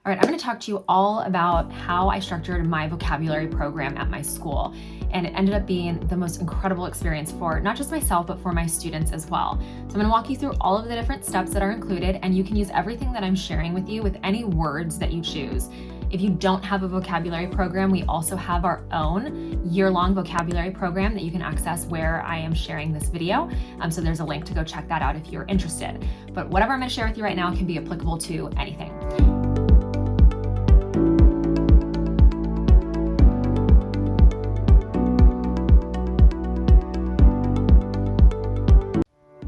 All right, I'm going to talk to you all about how I structured my vocabulary program at my school. And it ended up being the most incredible experience for not just myself, but for my students as well. So I'm going to walk you through all of the different steps that are included, and you can use everything that I'm sharing with you with any words that you choose. If you don't have a vocabulary program, we also have our own year-long vocabulary program that you can access where I am sharing this video. So there's a link to go check that out if you're interested. But whatever I'm going to share with you right now can be applicable to anything.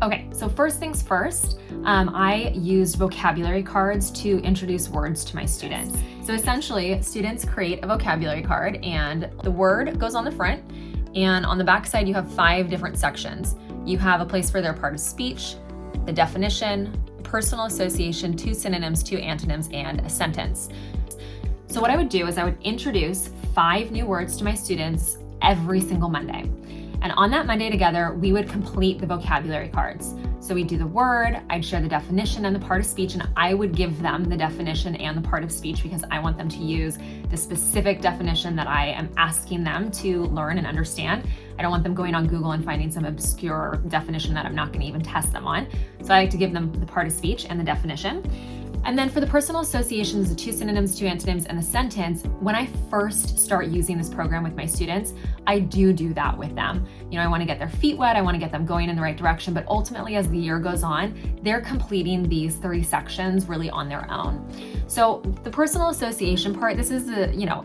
Okay, so first things first, I used vocabulary cards to introduce words to my students. So essentially, students create a vocabulary card and the word goes on the front, and on the back side you have 5 different sections. You have a place for their part of speech, the definition, personal association, 2 synonyms, 2 antonyms, and a sentence. So what I would do is I would introduce 5 new words to my students every single Monday. And on that Monday together, we would complete the vocabulary cards. So we'd do the word, I'd share the definition and the part of speech, and I would give them the definition and the part of speech because I want them to use the specific definition that I am asking them to learn and understand. I don't want them going on Google and finding some obscure definition that I'm not going to even test them on. So I like to give them the part of speech and the definition. And then for the personal associations, the 2 synonyms, 2 antonyms, and the sentence, when I first start using this program with my students, I do that with them. You know, I want to get their feet wet, I want to get them going in the right direction, but ultimately as the year goes on, they're completing these 3 sections really on their own. So the personal association part, this is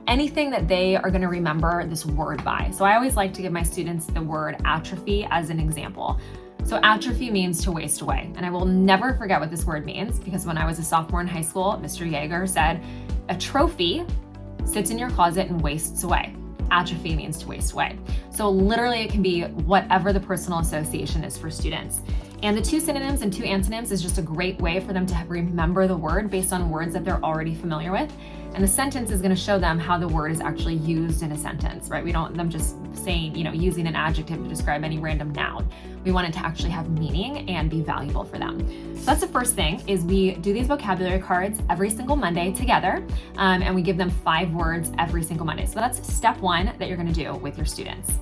anything that they are going to remember this word by. So I always like to give my students the word atrophy as an example. So atrophy means to waste away. And I will never forget what this word means because when I was a sophomore in high school, Mr. Yeager said, a trophy sits in your closet and wastes away. Atrophy means to waste away. So literally it can be whatever the personal association is for students. And the 2 synonyms and 2 antonyms is just a great way for them to remember the word based on words that they're already familiar with. And the sentence is going to show them how the word is actually used in a sentence, right? We don't want them just saying, using an adjective to describe any random noun. We want it to actually have meaning and be valuable for them. So that's the first thing, is we do these vocabulary cards every single Monday together, and we give them 5 words every single Monday. So that's step 1 that you're going to do with your students.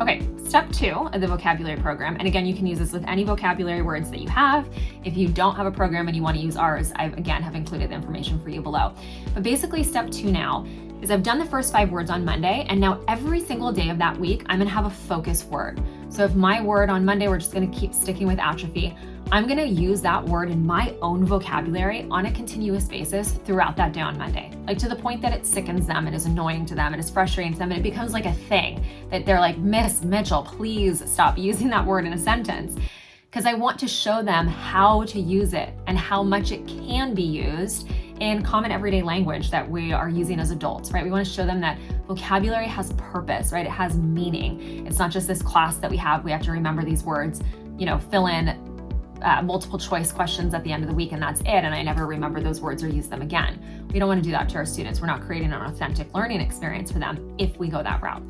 Okay, step 2 of the vocabulary program, and again, you can use this with any vocabulary words that you have. If you don't have a program and you want to use ours, I again have included the information for you below. But basically step 2 now is I've done the first 5 words on Monday, and now every single day of that week, I'm gonna have a focus word. So if my word on Monday, we're just gonna keep sticking with atrophy, I'm gonna use that word in my own vocabulary on a continuous basis throughout that day on Monday. Like to the point that it sickens them, it is annoying to them, it is frustrating to them, and it becomes like a thing that they're like, Miss Mitchell, please stop using that word in a sentence. Because I want to show them how to use it and how much it can be used in common everyday language that we are using as adults, right? We want to show them that vocabulary has purpose, right? It has meaning. It's not just this class that we have to remember these words, fill in multiple choice questions at the end of the week and that's it, and I never remember those words or use them again. We don't want to do that to our students. We're not creating an authentic learning experience for them if we go that route.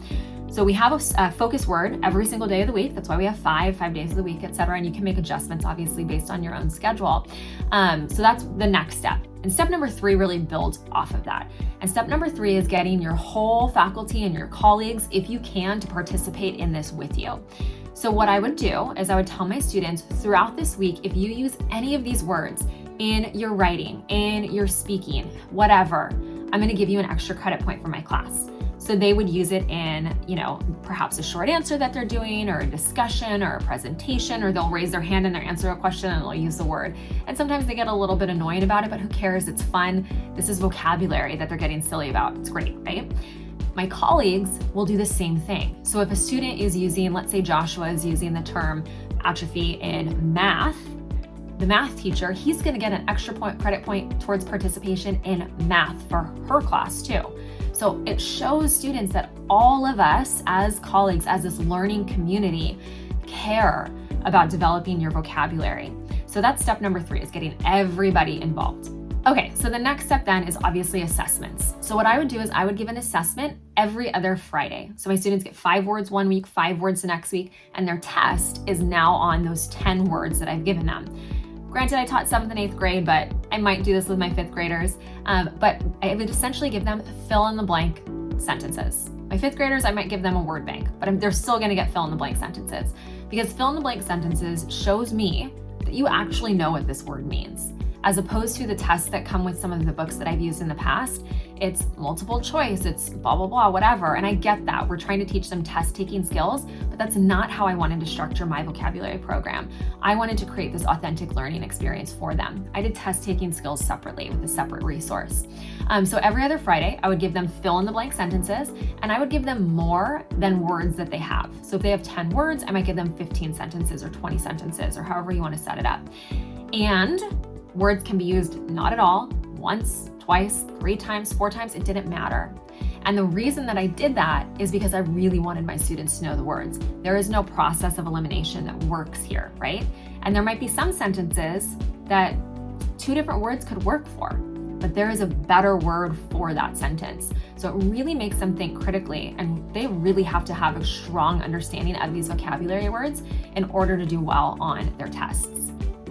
So we have a focus word every single day of the week. That's why we have 5 days of the week, etc. And you can make adjustments obviously based on your own schedule. So that's the next step. And step number 3 really builds off of that. And step number 3 is getting your whole faculty and your colleagues, if you can, to participate in this with you. So what I would do is I would tell my students throughout this week, if you use any of these words in your writing, in your speaking, whatever, I'm going to give you an extra credit point for my class. So they would use it in, perhaps a short answer that they're doing, or a discussion, or a presentation, or they'll raise their hand and they'll answer a question and they'll use the word. And sometimes they get a little bit annoyed about it, but who cares? It's fun. This is vocabulary that they're getting silly about. It's great, right? My colleagues will do the same thing. So if a student is using, let's say Joshua is using the term atrophy in math, the math teacher, he's going to get an extra credit point towards participation in math for her class too. So it shows students that all of us as colleagues, as this learning community, care about developing your vocabulary. So that's step number 3, is getting everybody involved. Okay, so the next step then is obviously assessments. So what I would do is I would give an assessment every other Friday. So my students get 5 words one week, 5 words the next week, and their test is now on those 10 words that I've given them. Granted, I taught 7th and 8th grade, but I might do this with my 5th graders. But I would essentially give them fill in the blank sentences. My 5th graders, I might give them a word bank, but they're still gonna get fill in the blank sentences, because fill in the blank sentences shows me that you actually know what this word means. As opposed to the tests that come with some of the books that I've used in the past, it's multiple choice, it's blah, blah, blah, whatever. And I get that. We're trying to teach them test taking skills, but that's not how I wanted to structure my vocabulary program. I wanted to create this authentic learning experience for them. I did test taking skills separately with a separate resource. So every other Friday, I would give them fill in the blank sentences, and I would give them more than words that they have. So if they have 10 words, I might give them 15 sentences or 20 sentences or however you want to set it up. And words can be used not at all, once, twice, 3 times, 4 times, it didn't matter. And the reason that I did that is because I really wanted my students to know the words. There is no process of elimination that works here, right? And there might be some sentences that 2 different words could work for, but there is a better word for that sentence. So it really makes them think critically, and they really have to have a strong understanding of these vocabulary words in order to do well on their tests.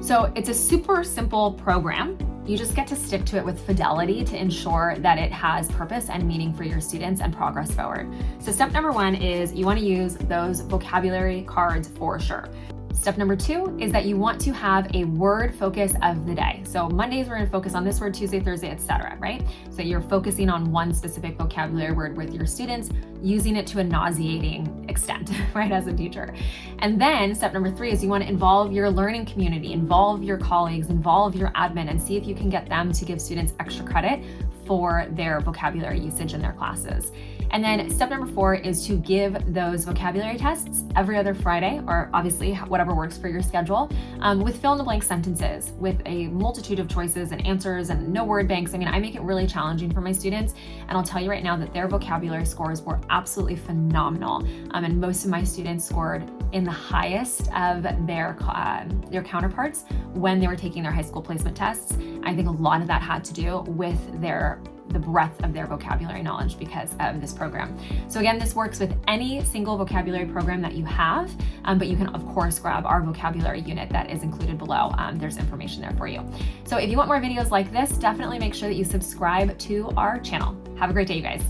So it's a super simple program. You just get to stick to it with fidelity to ensure that it has purpose and meaning for your students and progress forward. So step number 1 is you want to use those vocabulary cards for sure. Step number 2 is that you want to have a word focus of the day. So Mondays, we're going to focus on this word, Tuesday, Thursday, etc., right? So you're focusing on one specific vocabulary word with your students, using it to a nauseating extent, right, as a teacher. And then step number 3 is you want to involve your learning community, involve your colleagues, involve your admin, and see if you can get them to give students extra credit for their vocabulary usage in their classes. And then step number 4 is to give those vocabulary tests every other Friday, or obviously whatever works for your schedule, with fill in the blank sentences, with a multitude of choices and answers and no word banks. I mean, I make it really challenging for my students, and I'll tell you right now that their vocabulary scores were absolutely phenomenal. And most of my students scored in the highest of their counterparts when they were taking their high school placement tests. I think a lot of that had to do with the breadth of their vocabulary knowledge because of this program. So again, this works with any single vocabulary program that you have, but you can of course grab our vocabulary unit that is included below. There's information there for you. So if you want more videos like this, definitely make sure that you subscribe to our channel. Have a great day, you guys.